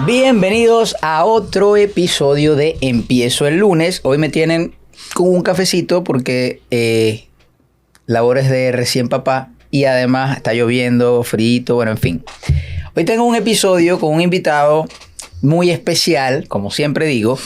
Bienvenidos a otro episodio de Empiezo el lunes. Hoy me tienen con un cafecito porque labores de recién papá y además está lloviendo, frito, bueno, en fin. Hoy tengo un episodio con un invitado muy especial, como siempre digo,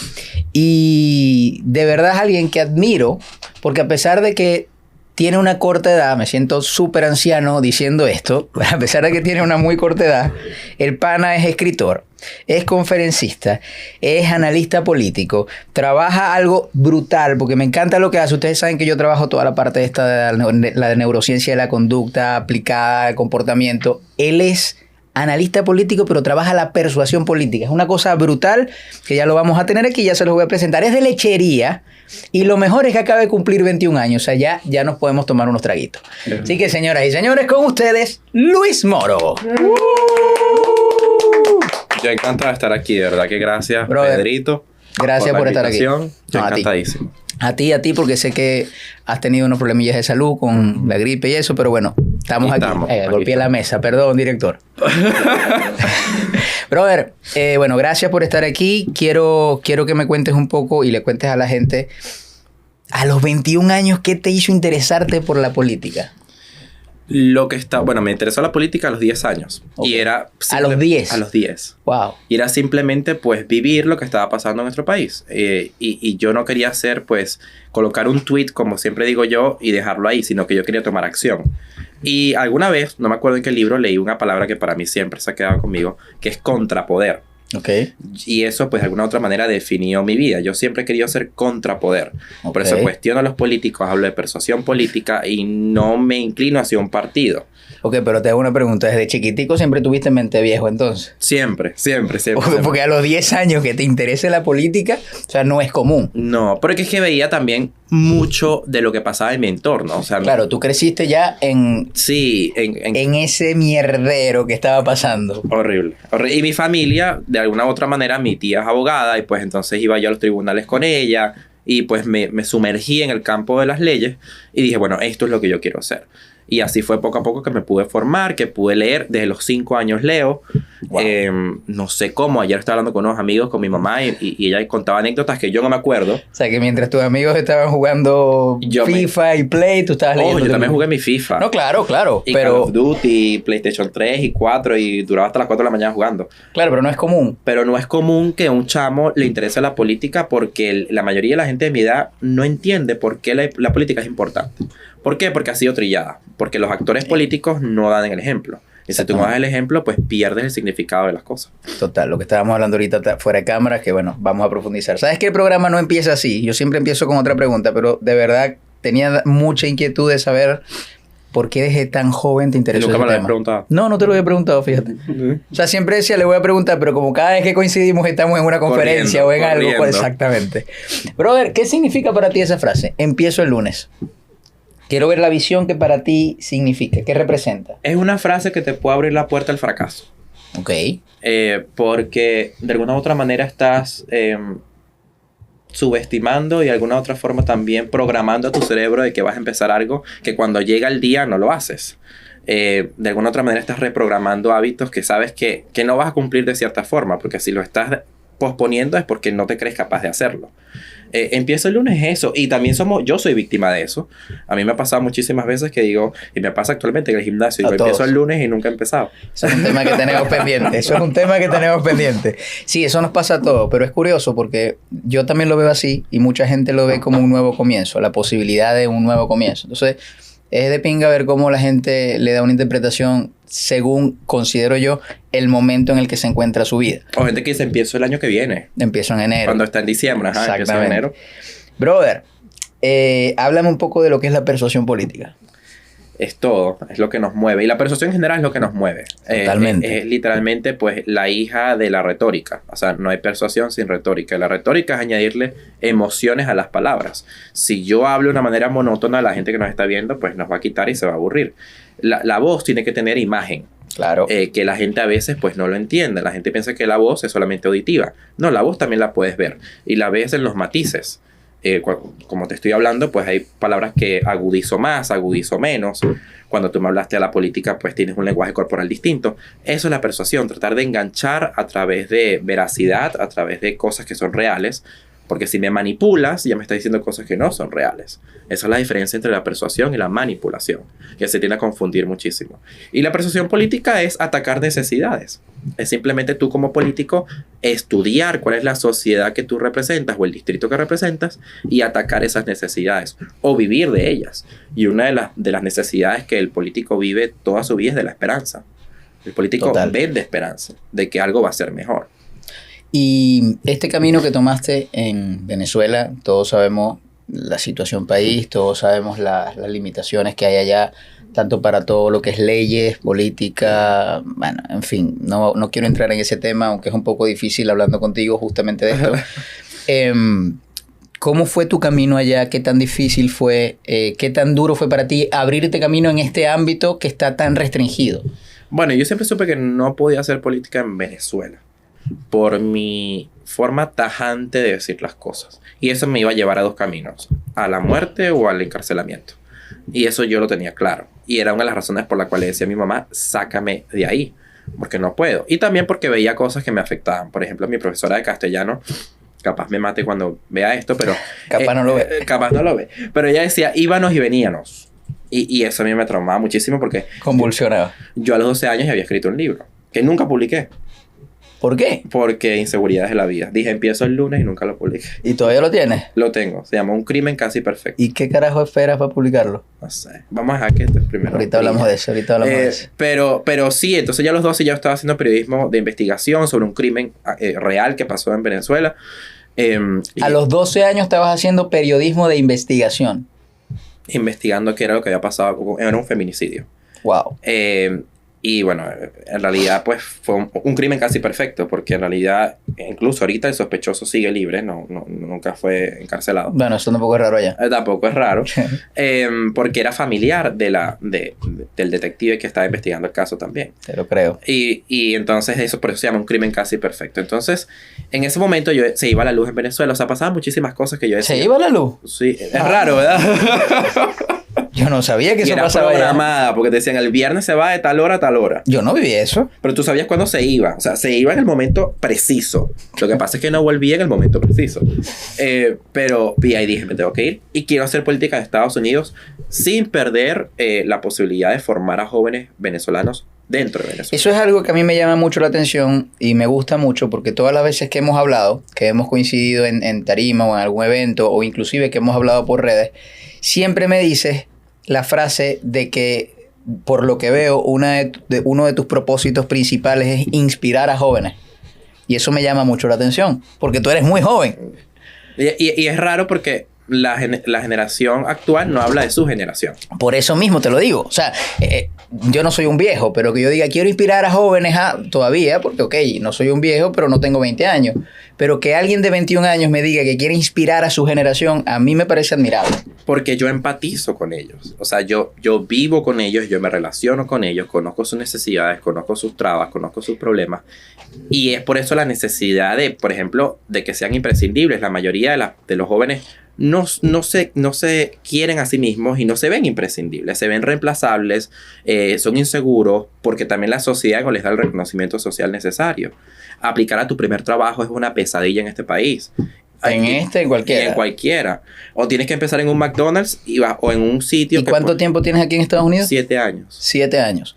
y de verdad es alguien que admiro porque a pesar de que tiene una corta edad, me siento súper anciano diciendo esto, a pesar de que tiene una muy corta edad, el pana es escritor, es conferencista, es analista político, trabaja algo brutal, porque me encanta lo que hace. Ustedes saben que yo trabajo toda la parte de esta de la neurociencia de la conducta aplicada al comportamiento. Él es analista político, pero trabaja la persuasión política. Es una cosa brutal que ya lo vamos a tener aquí, ya se los voy a presentar. Es de lechería y lo mejor es que acaba de cumplir 21 años. O sea, ya nos podemos tomar unos traguitos. Así que, señoras y señores, con ustedes, Luis Moro. Yo encantado de estar aquí, de verdad que gracias, Brother, Pedrito. Gracias por estar aquí. Yo encantadísimo. A ti, porque sé que has tenido unos problemillas de salud con la gripe y eso, pero bueno, estamos aquí. Golpeé la mesa, perdón, director. Brother, bueno, gracias por estar aquí. Quiero que me cuentes un poco y le cuentes a la gente, a los 21 años, ¿qué te hizo interesarte por la política? Bueno, me interesó la política a los 10 años. Okay. Y era... ¿A los 10? A los 10. Wow. Y era simplemente, pues, vivir lo que estaba pasando en nuestro país. Y yo no quería hacer, pues, colocar un tweet, como siempre digo yo, y dejarlo ahí, sino que yo quería tomar acción. Y alguna vez, no me acuerdo en qué libro, leí una palabra que para mí siempre se ha quedado conmigo, que es contrapoder. Okay. Y eso, pues, de alguna otra manera definió mi vida. Yo siempre he querido ser contrapoder. Okay. Por eso cuestiono a los políticos, hablo de persuasión política y no me inclino hacia un partido. Ok, pero te hago una pregunta. ¿Desde chiquitico siempre tuviste mente viejo entonces? Siempre. Porque a los 10 años que te interese la política, o sea, no es común. No, porque es que veía también mucho de lo que pasaba en mi entorno. O sea, claro, tú creciste ya en... Sí, en ese mierdero que estaba pasando. Horrible. Y mi familia, de alguna u otra manera, mi tía es abogada y pues entonces iba yo a los tribunales con ella y pues me sumergí en el campo de las leyes y dije, bueno, esto es lo que yo quiero hacer. Y así fue poco a poco que me pude formar, que pude leer. Desde los 5 años leo. Wow. No sé cómo. Ayer estaba hablando con unos amigos, con mi mamá, y ella contaba anécdotas que yo no me acuerdo. O sea, que mientras tus amigos estaban jugando FIFA y Play, tú estabas leyendo. Yo también jugué mi FIFA. No, claro. Y pero... Call of Duty, PlayStation 3 y 4, y duraba hasta las 4 de la mañana jugando. Claro, pero no es común. Pero no es común que a un chamo le interese la política porque la mayoría de la gente de mi edad no entiende por qué la política es importante. ¿Por qué? Porque ha sido trillada. Porque los actores políticos no dan el ejemplo. Y si tú no das el ejemplo, pues pierdes el significado de las cosas. Total, lo que estábamos hablando ahorita fuera de cámara, que bueno, vamos a profundizar. ¿Sabes que el programa no empieza así? Yo siempre empiezo con otra pregunta, pero de verdad tenía mucha inquietud de saber por qué desde tan joven te interesó ese tema. ¿Nunca me lo habías preguntado? No te lo había preguntado, fíjate. O sea, siempre decía, le voy a preguntar, pero como cada vez que coincidimos estamos en una conferencia o en algo, pues, exactamente. Brother, ¿qué significa para ti esa frase? Empiezo el lunes. Quiero ver la visión que para ti significa. ¿Qué representa? Es una frase que te puede abrir la puerta al fracaso. Ok. Porque de alguna u otra manera estás subestimando y de alguna u otra forma también programando a tu cerebro de que vas a empezar algo que cuando llega el día no lo haces. De alguna u otra manera estás reprogramando hábitos que sabes que no vas a cumplir de cierta forma. Porque si lo estás posponiendo es porque no te crees capaz de hacerlo. Empiezo el lunes eso. Y también yo soy víctima de eso. A mí me ha pasado muchísimas veces que digo, y me pasa actualmente en el gimnasio, digo, empiezo el lunes y nunca he empezado. Eso es un tema que tenemos pendiente. Sí, eso nos pasa a todos, pero es curioso porque yo también lo veo así y mucha gente lo ve como un nuevo comienzo, la posibilidad de un nuevo comienzo. Entonces, es de pinga ver cómo la gente le da una interpretación según, considero yo, el momento en el que se encuentra su vida. O gente que dice, empiezo el año que viene. Empiezo en enero. Cuando está en diciembre, empiezo en enero. Brother, háblame un poco de lo que es la persuasión política. Es todo, es lo que nos mueve. Y la persuasión en general es lo que nos mueve. Totalmente. Es literalmente, pues, la hija de la retórica. O sea, no hay persuasión sin retórica. La retórica es añadirle emociones a las palabras. Si yo hablo de una manera monótona, la gente que nos está viendo, pues, nos va a quitar y se va a aburrir. La voz tiene que tener imagen. Claro. Que la gente a veces, pues, no lo entiende. La gente piensa que la voz es solamente auditiva. No, la voz también la puedes ver. Y la ves en los matices. como te estoy hablando, pues hay palabras que agudizo más, agudizo menos. Cuando tú me hablaste de la política, pues tienes un lenguaje corporal distinto. Eso es la persuasión, tratar de enganchar a través de veracidad, a través de cosas que son reales. Porque si me manipulas, ya me estás diciendo cosas que no son reales. Esa es la diferencia entre la persuasión y la manipulación, que se tiende a confundir muchísimo. Y la persuasión política es atacar necesidades. Es simplemente tú como político estudiar cuál es la sociedad que tú representas o el distrito que representas y atacar esas necesidades o vivir de ellas. Y una de las necesidades que el político vive toda su vida es de la esperanza. El político vende esperanza de que algo va a ser mejor. Y este camino que tomaste en Venezuela, todos sabemos la situación país, todos sabemos las limitaciones que hay allá, tanto para todo lo que es leyes, política, bueno, en fin, no quiero entrar en ese tema, aunque es un poco difícil hablando contigo justamente de esto. ¿Cómo fue tu camino allá? ¿Qué tan difícil fue? ¿Qué tan duro fue para ti abrirte camino en este ámbito que está tan restringido? Bueno, yo siempre supe que no podía hacer política en Venezuela por mi forma tajante de decir las cosas. Y eso me iba a llevar a dos caminos, a la muerte o al encarcelamiento. Y eso yo lo tenía claro. Y era una de las razones por las cuales decía a mi mamá, sácame de ahí, porque no puedo. Y también porque veía cosas que me afectaban. Por ejemplo, mi profesora de castellano, capaz me mate cuando vea esto, pero... capaz no lo ve. Capaz no lo ve. Pero ella decía, íbanos y veníanos. Y eso a mí me traumaba muchísimo porque... convulsionaba. Yo a los 12 años había escrito un libro, que nunca publiqué. ¿Por qué? Porque inseguridades de la vida. Dije, empiezo el lunes y nunca lo publiqué. ¿Y todavía lo tienes? Lo tengo. Se llama Un crimen casi perfecto. ¿Y qué carajo esperas para publicarlo? No sé. Vamos a dejar que este primero. Ahorita hablamos de eso, Pero sí, entonces ya a los 12 ya estaba haciendo periodismo de investigación sobre un crimen real que pasó en Venezuela. A los 12 años estabas haciendo periodismo de investigación. Investigando qué era lo que había pasado. Era un feminicidio. Wow. Y bueno, en realidad pues fue un crimen casi perfecto, porque en realidad incluso ahorita el sospechoso sigue libre, nunca fue encarcelado. Bueno, eso tampoco es raro allá. Tampoco es raro, porque era familiar del detective que estaba investigando el caso también. Te lo creo. Y entonces eso por eso se llama un crimen casi perfecto. Entonces, en ese momento se iba la luz en Venezuela, o sea, pasaban muchísimas cosas que yo decía. ¿Se iba la luz? Sí, es raro, ¿verdad? Yo no sabía que eso pasaba programada, porque te decían el viernes se va de tal hora a tal hora. Yo no viví eso. Pero tú sabías cuándo se iba. O sea, se iba en el momento preciso. Lo que pasa es que no volvía en el momento preciso. Pero y ahí dije, me tengo que ir. Y quiero hacer política de Estados Unidos sin perder la posibilidad de formar a jóvenes venezolanos dentro de Venezuela. Eso es algo que a mí me llama mucho la atención y me gusta mucho porque todas las veces que hemos hablado, que hemos coincidido en tarima o en algún evento o inclusive que hemos hablado por redes, siempre me dices la frase de que, por lo que veo, uno de tus propósitos principales es inspirar a jóvenes. Y eso me llama mucho la atención, porque tú eres muy joven. Y es raro porque la generación actual no habla de su generación. Por eso mismo te lo digo. O sea, yo no soy un viejo, pero que yo diga, quiero inspirar a jóvenes todavía, porque ok, no soy un viejo, pero no tengo 20 años. Pero que alguien de 21 años me diga que quiere inspirar a su generación, a mí me parece admirable. Porque yo empatizo con ellos. O sea, yo vivo con ellos, yo me relaciono con ellos, conozco sus necesidades, conozco sus trabas, conozco sus problemas. Y es por eso la necesidad de, por ejemplo, de que sean imprescindibles. La mayoría de los jóvenes no se quieren a sí mismos y no se ven imprescindibles, se ven reemplazables, son inseguros, porque también la sociedad no les da el reconocimiento social necesario. Aplicar a tu primer trabajo es una pesadilla en este país. En cualquiera. En cualquiera. O tienes que empezar en un McDonald's o en un sitio. ¿Y cuánto tiempo tienes aquí en Estados Unidos? 7 años. 7 años.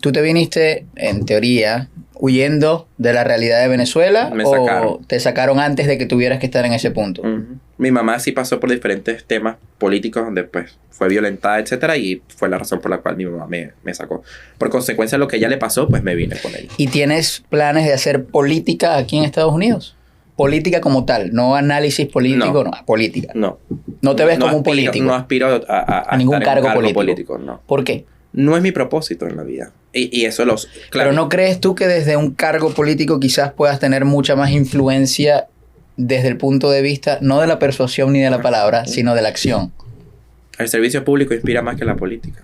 ¿Tú te viniste, en teoría, huyendo de la realidad de Venezuela? ¿O te sacaron antes de que tuvieras que estar en ese punto? Uh-huh. Mi mamá sí pasó por diferentes temas políticos donde pues fue violentada, etcétera, y fue la razón por la cual mi mamá me sacó. Por consecuencia de lo que ella le pasó, pues me vine con ella. ¿Y tienes planes de hacer política aquí en Estados Unidos? Política como tal, no análisis político, no política. No. No te ves como un político. No aspiro a ningún estar cargo en un cargo político. no. ¿Por qué? No es mi propósito en la vida. Y eso claro. Pero ¿no crees tú que desde un cargo político quizás puedas tener mucha más influencia desde el punto de vista, no de la persuasión ni de la palabra, sino de la acción? El servicio público inspira más que la política.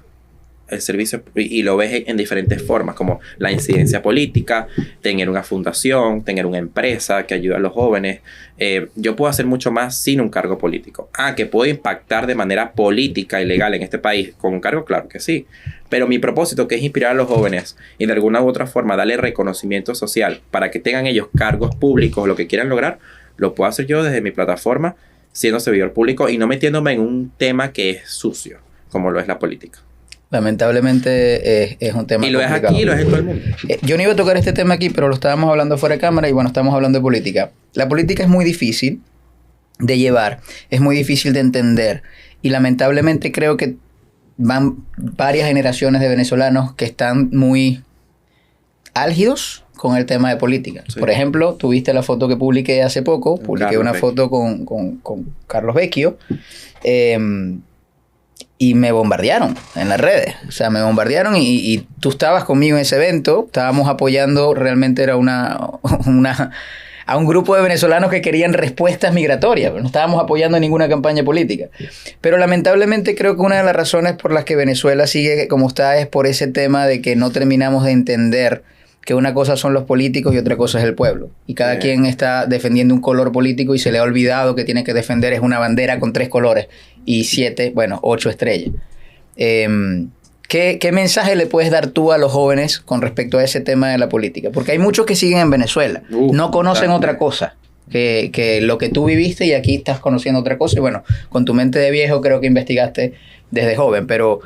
el servicio y lo ves en diferentes formas, como la incidencia política, tener una fundación, tener una empresa que ayuda a los jóvenes. Yo puedo hacer mucho más sin un cargo político. Que puedo impactar de manera política y legal en este país con un cargo, claro que sí. Pero mi propósito, que es inspirar a los jóvenes y de alguna u otra forma darle reconocimiento social para que tengan ellos cargos públicos, lo que quieran lograr, lo puedo hacer yo desde mi plataforma, siendo servidor público y no metiéndome en un tema que es sucio, como lo es la política. Lamentablemente es un tema y lo complicado. es aquí y lo es en todo el mundo. Yo no iba a tocar este tema aquí, pero lo estábamos hablando fuera de cámara y bueno, estamos hablando de política. La política es muy difícil de llevar, es muy difícil de entender y lamentablemente creo que van varias generaciones de venezolanos que están muy álgidos con el tema de política. Sí. Por ejemplo, tuviste la foto que publiqué hace poco, publiqué una foto con Carlos Vecchio, y me bombardearon en las redes. O sea, me bombardearon y tú estabas conmigo en ese evento, estábamos apoyando, realmente era a un grupo de venezolanos que querían respuestas migratorias, pero no estábamos apoyando ninguna campaña política. Pero lamentablemente creo que una de las razones por las que Venezuela sigue como está es por ese tema de que no terminamos de entender que una cosa son los políticos y otra cosa es el pueblo. Y cada quien está defendiendo un color político y se le ha olvidado que tiene que defender es una bandera con 3 colores y 8 estrellas. ¿Qué mensaje le puedes dar tú a los jóvenes con respecto a ese tema de la política? Porque hay muchos que siguen en Venezuela, no conocen otra cosa que lo que tú viviste y aquí estás conociendo otra cosa. Y bueno, con tu mente de viejo creo que investigaste desde joven, pero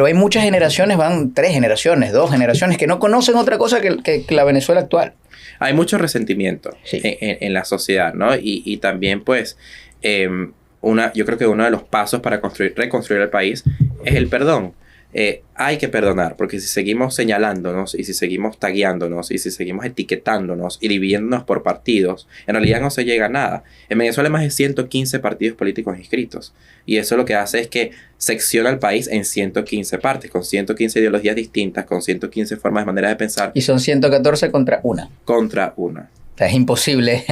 hay muchas generaciones, van 3 generaciones, 2 generaciones que no conocen otra cosa que la Venezuela actual. Hay mucho resentimiento en la sociedad, ¿no? Y también pues yo creo que uno de los pasos para reconstruir el país es el perdón. Hay que perdonar, porque si seguimos señalándonos y si seguimos tagueándonos y si seguimos etiquetándonos y dividiéndonos por partidos, en realidad no se llega a nada. En Venezuela hay más de 115 partidos políticos inscritos y eso lo que hace es que secciona el país en 115 partes, con 115 ideologías distintas, con 115 formas de manera de pensar. Y son 114 contra una. Contra una. O sea, es imposible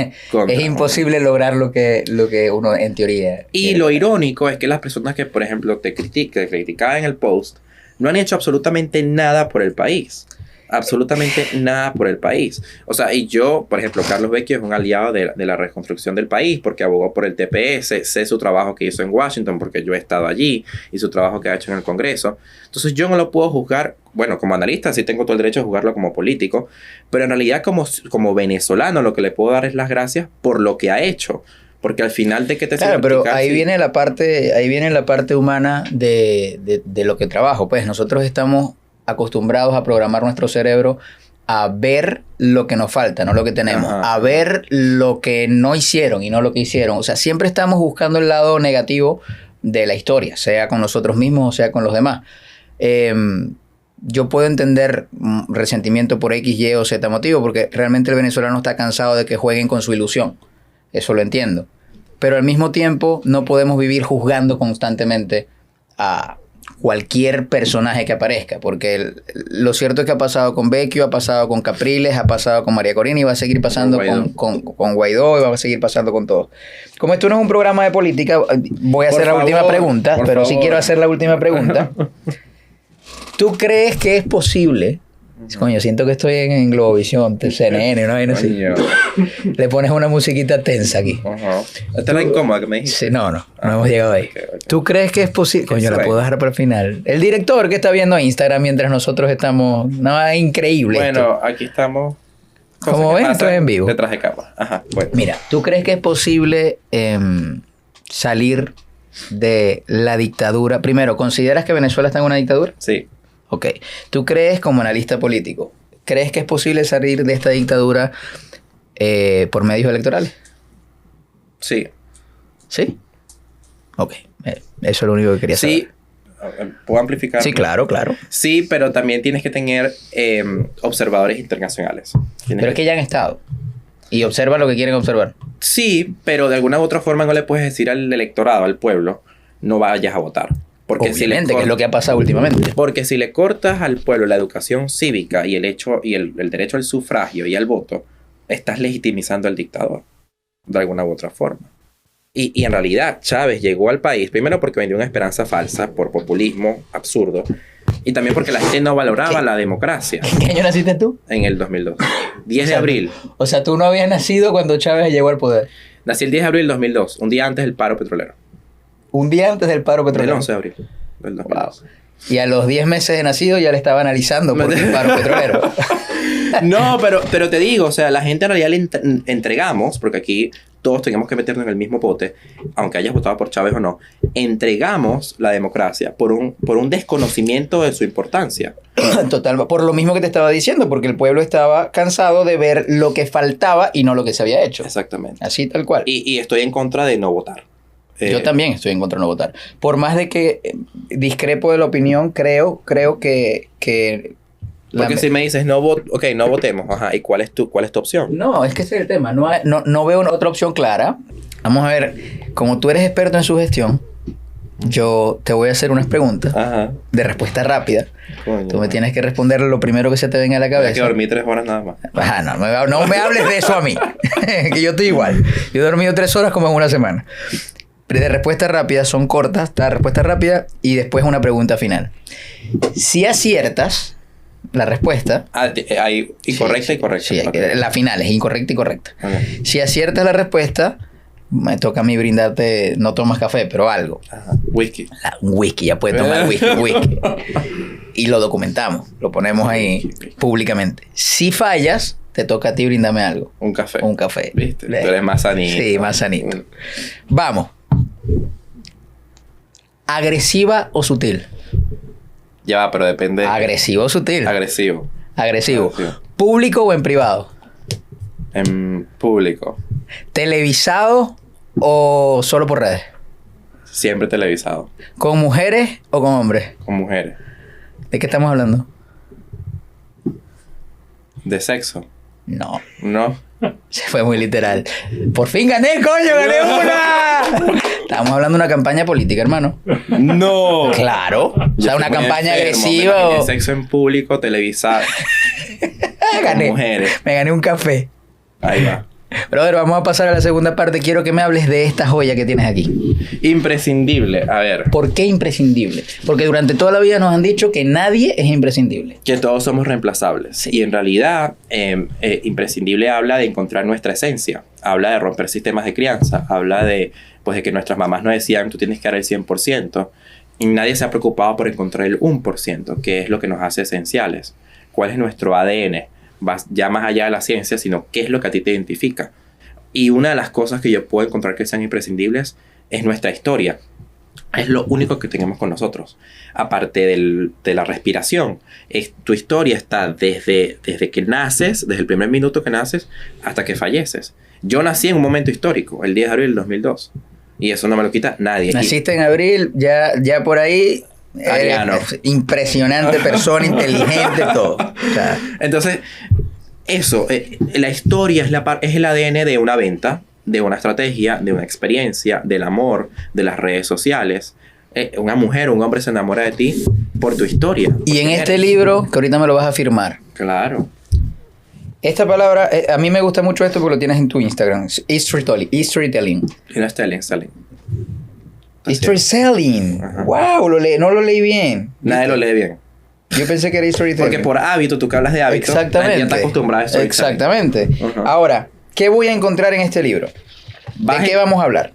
lograr lo que uno en teoría... Y lo irónico es que las personas que, por ejemplo, te criticaban en el post, no han hecho absolutamente nada por el país. Absolutamente nada por el país. O sea, y yo, por ejemplo, Carlos Vecchio es un aliado de la reconstrucción del país porque abogó por el TPS, sé su trabajo que hizo en Washington porque yo he estado allí y su trabajo que ha hecho en el Congreso. Entonces yo no lo puedo juzgar, bueno, como analista sí tengo todo el derecho de juzgarlo como político, pero en realidad como venezolano lo que le puedo dar es las gracias por lo que ha hecho. Porque al final de que te... Claro, pero ahí viene la parte humana de lo que trabajo. Pues nosotros estamos acostumbrados a programar nuestro cerebro a ver lo que nos falta, no lo que tenemos. Ajá. A ver lo que no hicieron y no lo que hicieron. O sea, siempre estamos buscando el lado negativo de la historia, sea con nosotros mismos o sea con los demás. Yo puedo entender resentimiento por X, Y o Z motivo, porque realmente el venezolano está cansado de que jueguen con su ilusión. Eso lo entiendo. Pero al mismo tiempo no podemos vivir juzgando constantemente a cualquier personaje que aparezca, porque lo cierto es que ha pasado con Vecchio, ha pasado con Capriles, ha pasado con María Corina y va a seguir pasando con Guaidó y va a seguir pasando con todos. Como esto no es un programa de política, voy a hacer la última pregunta, pero sí quiero hacer la última pregunta. ¿Tú crees que es posible? Coño, siento que estoy en Globovisión, CNN, ¿no? Le pones una musiquita tensa aquí. Esta es la incómoda que me dijiste. Sí, no hemos llegado ahí. Okay. ¿Tú crees que es posible? Coño, la puedo dejar para el final. El director que está viendo Instagram mientras nosotros estamos... No, es increíble. Bueno, esto. Aquí estamos... Como ven, esto es en vivo. Detrás de cámara. Ajá, bueno. Mira, ¿tú crees que es posible salir de la dictadura? Primero, ¿consideras que Venezuela está en una dictadura? Sí. Ok. ¿Tú crees, como analista político, crees que es posible salir de esta dictadura por medios electorales? Sí. ¿Sí? Ok. Eso es lo único que quería saber. Sí. ¿Puedo amplificar? Sí, claro. Sí, pero también tienes que tener observadores internacionales. Pero es que ya han estado. Y observan lo que quieren observar. Sí, pero de alguna u otra forma no le puedes decir al electorado, al pueblo, no vayas a votar. Porque obviamente, que es lo que ha pasado últimamente. Porque si le cortas al pueblo la educación cívica y el derecho al sufragio y al voto, estás legitimizando al dictador de alguna u otra forma. Y en realidad Chávez llegó al país primero porque vendió una esperanza falsa por populismo absurdo Y también porque la gente no valoraba la democracia. ¿En qué año naciste tú? En el 2002. 10 de abril. O sea, tú no habías nacido cuando Chávez llegó al poder. Nací el 10 de abril del 2002, un día antes del paro petrolero. Un día antes del paro El petrolero. 11 de abril del 2002. Wow. Y a los 10 meses de nacido ya le estaba analizando por el paro petrolero. No, pero te digo, o sea, la gente en realidad le entregamos, porque aquí todos tenemos que meternos en el mismo pote, aunque hayas votado por Chávez o no, entregamos la democracia por un desconocimiento de su importancia. Total, por lo mismo que te estaba diciendo, porque el pueblo estaba cansado de ver lo que faltaba y no lo que se había hecho. Exactamente. Así tal cual. Y estoy en contra de no votar. Yo también estoy en contra de no votar. Por más de que discrepo de la opinión, creo que porque si me dices, no votemos, ajá, ¿y cuál es tu opción? No, es que ese es el tema. No veo otra opción clara. Vamos a ver, como tú eres experto en su gestión, yo te voy a hacer unas preguntas Ajá. de respuesta rápida. Coño, Tú me tienes que responder lo primero que se te venga a la Hay cabeza. que dormir 3 horas nada más. No me hables de eso a mí. Que yo estoy igual. Yo he dormido 3 horas como en una semana. De respuesta rápida, son cortas, la respuesta rápida y después una pregunta final. Si aciertas la respuesta... Hay incorrecta y correcta. Sí, Okay. la final es incorrecta y correcta. Okay. Si aciertas la respuesta, me toca a mí brindarte, no tomas café, pero algo. Ajá. Whisky. Un whisky, ya puedes tomar whisky. Y lo documentamos, lo ponemos ahí públicamente. Si fallas, te toca a ti brindarme algo. Un café. Un café. ¿Viste? Tú eres más sanito. Sí, más sanito. Vamos. ¿Agresiva o sutil? Ya va, pero depende. ¿Agresivo o sutil? Agresivo. Agresivo. ¿Público o en privado? En público. ¿Televisado o solo por redes? Siempre televisado. ¿Con mujeres o con hombres? Con mujeres. ¿De qué estamos hablando? ¿De sexo? No. No. Se fue muy literal. ¡Por fin gané, coño! ¡Gané una! Estamos hablando de una campaña política, hermano. No. Claro. O sea, una campaña agresiva me imaginé o... sexo en público, televisado. Gané. Con mujeres. Me gané un café. Ahí va. Brother, vamos a pasar a la segunda parte. Quiero que me hables de esta joya que tienes aquí. Imprescindible. A ver. ¿Por qué imprescindible? Porque durante toda la vida nos han dicho que nadie es imprescindible. Que todos somos reemplazables. Sí. Y en realidad, imprescindible habla de encontrar nuestra esencia. Habla de romper sistemas de crianza. Habla de, pues, de que nuestras mamás nos decían, tú tienes que dar el 100%. Y nadie se ha preocupado por encontrar el 1%, que es lo que nos hace esenciales. ¿Cuál es nuestro ADN? Ya más allá de la ciencia, sino qué es lo que a ti te identifica. Y una de las cosas que yo puedo encontrar que sean imprescindibles es nuestra historia. Es lo único que tenemos con nosotros. Aparte de la respiración, tu historia está desde que naces, desde el primer minuto que naces, hasta que falleces. Yo nací en un momento histórico, el 10 de abril del 2002. Y eso no me lo quita nadie. Naciste en abril, ya por ahí... Ariano. Impresionante persona, inteligente, todo. O sea, entonces, eso, la historia es el ADN de una venta, de una estrategia, de una experiencia, del amor, de las redes sociales. Una mujer o un hombre se enamora de ti por tu historia. Y en este libro, que ahorita me lo vas a firmar. Claro. Esta palabra, a mí me gusta mucho esto porque lo tienes en tu Instagram. Storytelling. Y no es Sterling. Storytelling. Ajá. Wow, no lo leí bien. Nadie lo lee bien. Yo pensé que era storytelling. Porque por hábito, tú que hablas de hábito, Exactamente. ya estás acostumbrado a eso. Exactamente. Ajá. Ahora, ¿qué voy a encontrar en este libro? ¿De qué vamos a hablar?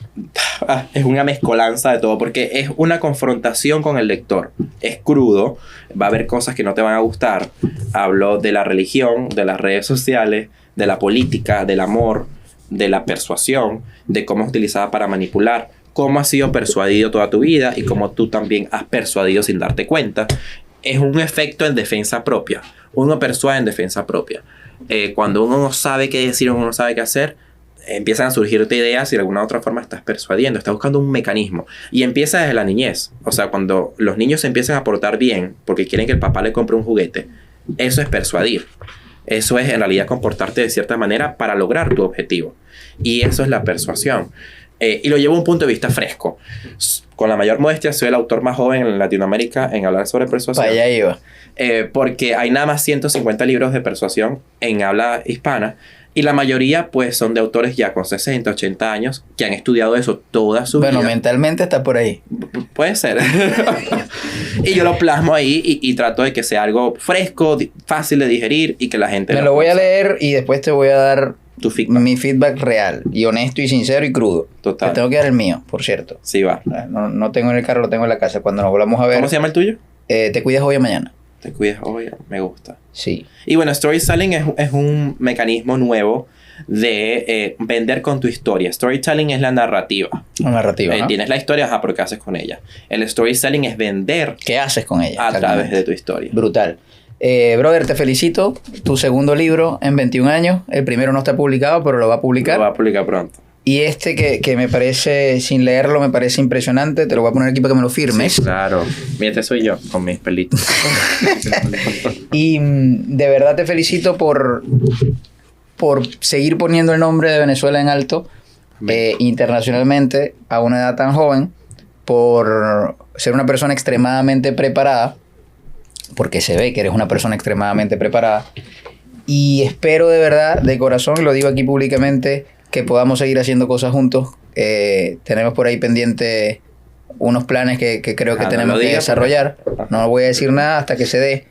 Es una mezcolanza de todo, porque es una confrontación con el lector. Es crudo, va a haber cosas que no te van a gustar. Hablo de la religión, de las redes sociales, de la política, del amor, de la persuasión, de cómo es utilizada para manipular, cómo has sido persuadido toda tu vida y cómo tú también has persuadido sin darte cuenta. Es un efecto en defensa propia. Uno persuade en defensa propia. Cuando uno no sabe qué decir o uno no sabe qué hacer, empiezan a surgirte ideas y de alguna u otra forma estás persuadiendo, estás buscando un mecanismo. Y empieza desde la niñez. O sea, cuando los niños se empiezan a portar bien porque quieren que el papá le compre un juguete, eso es persuadir. Eso es en realidad comportarte de cierta manera para lograr tu objetivo. Y eso es la persuasión. Y lo llevo a un punto de vista fresco. Con la mayor modestia, soy el autor más joven en Latinoamérica en hablar sobre persuasión. Para allá iba. Porque hay nada más 150 libros de persuasión en habla hispana Y la mayoría, pues, son de autores ya con 60, 80 años que han estudiado eso toda su vida. Bueno, mentalmente está por ahí. Puede ser. Y yo lo plasmo ahí y trato de que sea algo fresco, fácil de digerir y que la gente... Me lo voy a leer y después te voy a dar tu feedback. mi feedback real y honesto y sincero y crudo. Total. Te tengo que dar el mío, por cierto. Sí, va. No tengo en el carro, lo tengo en la casa. Cuando nos volvamos a ver... ¿Cómo se llama el tuyo? Te cuidas hoy o mañana. Te cuidas hoy, me gusta. Sí. Y bueno, storytelling es un mecanismo nuevo de vender con tu historia. Storytelling es la narrativa. Una narrativa, ¿no? Tienes la historia, ajá, pero ¿qué haces con ella? El storytelling es vender ¿Qué haces con ella? a través de tu historia. Brutal. Brother, te felicito. Tu segundo libro en 21 años. El primero no está publicado, pero lo va a publicar. Lo va a publicar pronto. Y este que me parece, sin leerlo, me parece impresionante. Te lo voy a poner aquí para que me lo firmes. Sí, claro. Mira, este soy yo, con mis pelitos. Y de verdad te felicito por seguir poniendo el nombre de Venezuela en alto internacionalmente a una edad tan joven, por ser una persona extremadamente preparada, porque se ve que eres una persona extremadamente preparada. Y espero de verdad, de corazón, y lo digo aquí públicamente, que podamos seguir haciendo cosas juntos. Tenemos por ahí pendiente unos planes que creo que tenemos que desarrollar. No voy a decir nada hasta que se dé.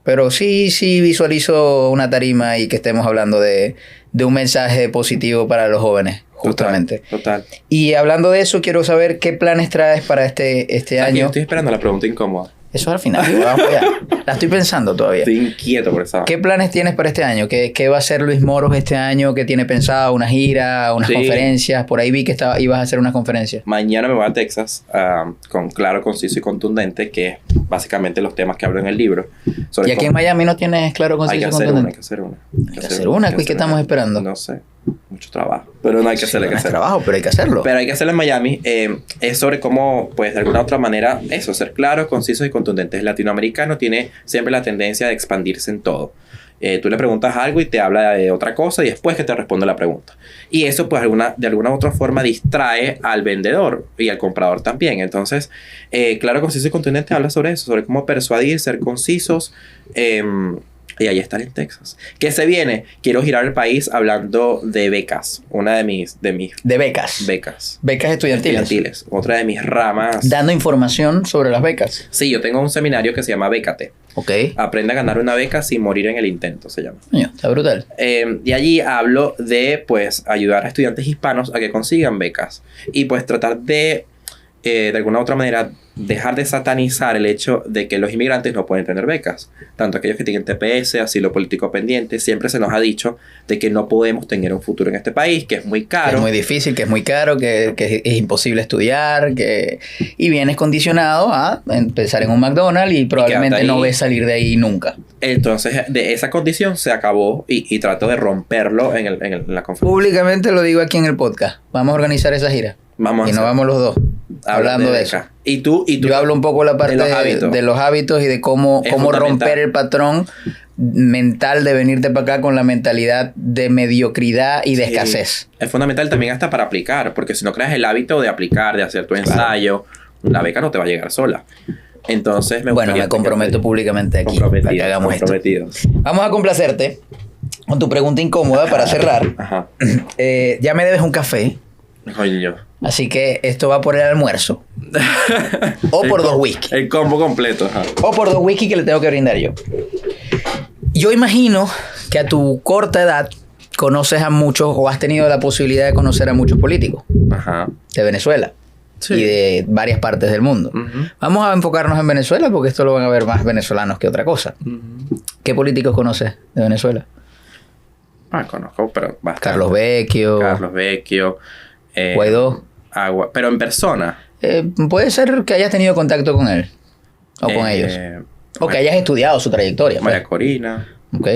Pero sí visualizo una tarima y que estemos hablando de un mensaje positivo para los jóvenes, justamente. Total. Y hablando de eso, quiero saber qué planes traes para este año. Yo estoy esperando la pregunta incómoda. Eso es al final. Vamos allá. La estoy pensando todavía. Estoy inquieto por esa. ¿Qué planes tienes para este año? ¿Qué va a hacer Luis Moros este año? ¿Qué tiene pensado? ¿Una gira? ¿Unas conferencias? Por ahí vi que ibas a hacer unas conferencias. Mañana me voy a Texas con claro, conciso y contundente, que es básicamente los temas que hablo en el libro. ¿Y aquí en Miami no tienes claro, conciso y contundente? Hay que hacer una. Hay que hacer una. ¿Qué estamos esperando? No sé. Mucho trabajo. Pero no hay que hacerlo. No es trabajo, pero hay que hacerlo. Pero hay que hacerlo en Miami. Es sobre cómo, pues, de alguna otra manera, eso, ser claros, concisos y contundentes. El latinoamericano tiene siempre la tendencia de expandirse en todo. Tú le preguntas algo y te habla de otra cosa y después que te responde la pregunta. Y eso, pues, de alguna u otra forma distrae al vendedor y al comprador también. Entonces, claro, conciso y contundente habla sobre eso, sobre cómo persuadir, ser concisos. Y ahí están en Texas. ¿Qué se viene? Quiero girar el país hablando de becas. Una de mis... De becas. Becas. Becas estudiantiles. Otra de mis ramas. Dando información sobre las becas. Sí, yo tengo un seminario que se llama Bécate. Ok. Aprende a ganar una beca sin morir en el intento, se llama. Coño, está brutal. Y allí hablo de, pues, ayudar a estudiantes hispanos a que consigan becas. Y, pues, tratar de alguna u otra manera, dejar de satanizar el hecho de que los inmigrantes no pueden tener becas. Tanto aquellos que tienen TPS, asilo político pendiente, siempre se nos ha dicho de que no podemos tener un futuro en este país, que es muy caro. Que es muy difícil, que es muy caro, que es imposible estudiar, y vienes condicionado a empezar en un McDonald's y probablemente no ves salir de ahí nunca. Entonces, de esa condición se acabó y trato de romperlo en la conferencia. Públicamente lo digo aquí en el podcast. Vamos a organizar esa gira. Y nos vamos los dos. Hablando de eso. Y tú yo hablo un poco la parte de los hábitos y de cómo romper el patrón mental de venirte para acá con la mentalidad de mediocridad y de escasez. Es fundamental también hasta para aplicar, porque si no creas el hábito de aplicar, de hacer tu ensayo, la beca no te va a llegar sola. Entonces me comprometo públicamente aquí para que hagamos esto. Vamos a complacerte con tu pregunta incómoda para cerrar. Ajá. Ya me debes un café. Coño. Así que esto va por el almuerzo. O por 2 whisky. El combo completo. Ajá. O por 2 whisky que le tengo que brindar yo. Yo imagino que a tu corta edad conoces a muchos o has tenido la posibilidad de conocer a muchos políticos. Ajá. De Venezuela. Sí. Y de varias partes del mundo. Vamos a enfocarnos en Venezuela porque esto lo van a ver más venezolanos que otra cosa. ¿Qué políticos conoces de Venezuela? Conozco, pero bastante. Carlos Vecchio. Guaidó. Pero en persona. Puede ser que hayas tenido contacto con él. O con ellos. O que hayas estudiado su trayectoria. María Corina. Ok.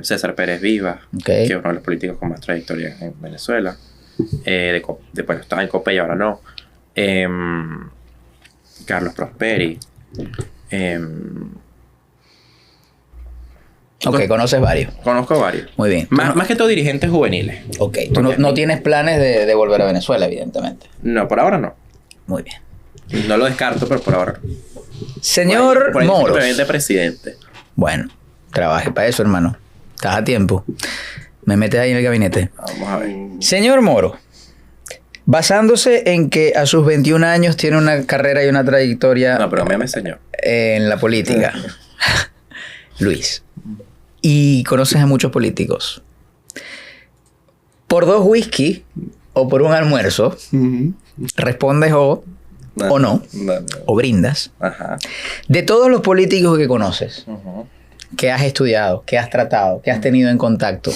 César Pérez Viva. Okay. Que es uno de los políticos con más trayectoria en Venezuela. Después estaba en COPEI, ahora no. Carlos Prosperi. Ok, conoces varios. Conozco varios. Muy bien. Más que todo dirigentes juveniles. Ok. Tú no tienes planes de volver a Venezuela, evidentemente. No, por ahora no. Muy bien. No lo descarto, pero por ahora no. Señor por ahí Moros. De presidente. Bueno, trabaje para eso, hermano. Estás a tiempo. Me metes ahí en el gabinete. Vamos a ver. Señor Moro, basándose en que a sus 21 años tiene una carrera y una trayectoria No, pero me enseñó. en la política, Luis, y conoces a muchos políticos, ¿por 2 whisky o por un almuerzo respondes o no, o brindas? Ajá. De todos los políticos que conoces, que has estudiado, que has tratado, que has tenido en contacto,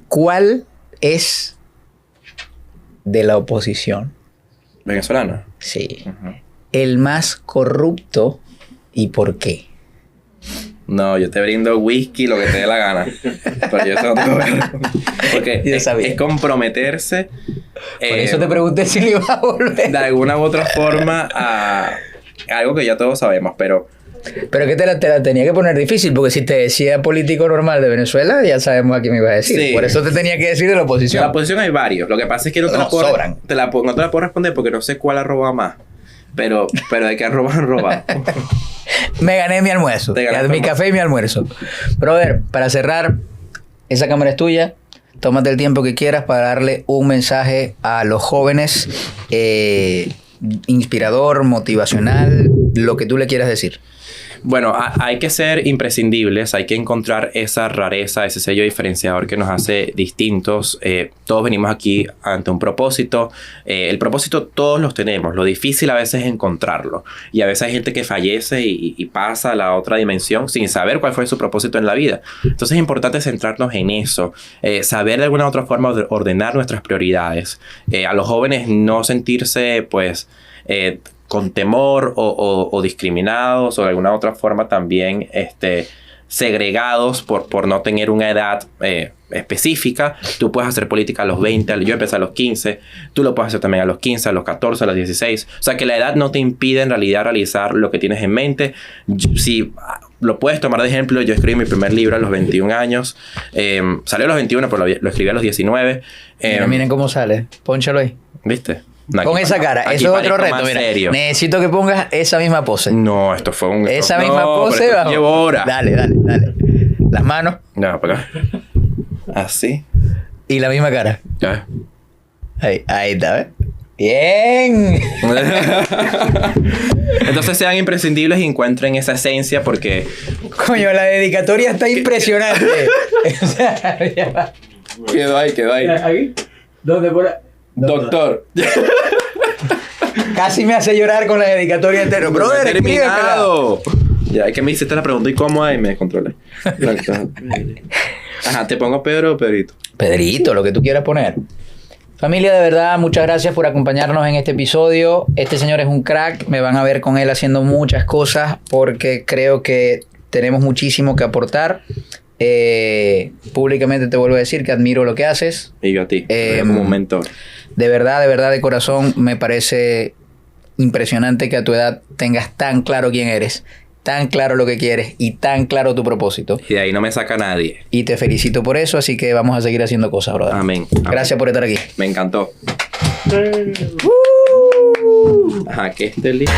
¿cuál es de la oposición? ¿Venezolana? Sí. El más corrupto y por qué. No, yo te brindo whisky, lo que te dé la gana. Pero yo eso no tengo que ver. Porque es comprometerse. Por eso te pregunté si le iba a volver. De alguna u otra forma a algo que ya todos sabemos, pero que te la tenía que poner difícil, porque si te decía político normal de Venezuela, ya sabemos a quién me ibas a decir. Sí. Por eso te tenía que decir de la oposición. De la oposición hay varios. Lo que pasa es que no te la puedo responder porque no sé cuál ha robado más. Pero de qué han robado. Me gané mi almuerzo. Mi café y mi almuerzo. Brother, para cerrar, esa cámara es tuya. Tómate el tiempo que quieras para darle un mensaje a los jóvenes, inspirador, motivacional, lo que tú le quieras decir. Bueno, hay que ser imprescindibles, hay que encontrar esa rareza, ese sello diferenciador que nos hace distintos. Todos venimos aquí ante un propósito. El propósito todos los tenemos, lo difícil a veces es encontrarlo. Y a veces hay gente que fallece y pasa a la otra dimensión sin saber cuál fue su propósito en la vida. Entonces es importante centrarnos en eso, saber de alguna u otra forma ordenar nuestras prioridades. A los jóvenes no sentirse pues con temor o discriminados o de alguna otra forma también segregados por no tener una edad específica. Tú puedes hacer política a los 20, yo empecé a los 15, tú lo puedes hacer también a los 15, a los 14, a los 16. O sea que la edad no te impide en realidad realizar lo que tienes en mente. Si lo puedes tomar de ejemplo, yo escribí mi primer libro a los 21 años. Salió a los 21, pero lo escribí a los 19. Miren cómo sale, pónchalo ahí. ¿Viste? Con esa cara, eso es otro reto. Mira, necesito que pongas esa misma pose. No, esto fue un... Esa misma pose. Llevo horas. Dale. Las manos. No, para acá. Así. Y la misma cara. Ya. Ahí está, ¿ves? ¡Bien! Entonces sean imprescindibles y encuentren esa esencia porque... Coño, la dedicatoria está impresionante. O sea, ya va. Quedó ahí. ¿Aquí? ¿Dónde por ahí? Doctor. Casi me hace llorar con la dedicatoria entera. Brother, terminado. Ya, es que me hiciste la pregunta y cómo hay, me descontrolé. Ajá, ¿te pongo Pedro o Pedrito? Pedrito, lo que tú quieras poner. Familia, de verdad, muchas gracias por acompañarnos en este episodio. Este señor es un crack. Me van a ver con él haciendo muchas cosas porque creo que tenemos muchísimo que aportar. Públicamente te vuelvo a decir que admiro lo que haces. Y yo a ti, como un mentor. De verdad, de corazón, me parece impresionante que a tu edad tengas tan claro quién eres, tan claro lo que quieres y tan claro tu propósito. Y de ahí no me saca nadie. Y te felicito por eso, así que vamos a seguir haciendo cosas, brother. Amén. Gracias por estar aquí. Me encantó. Ajá, que esté listo.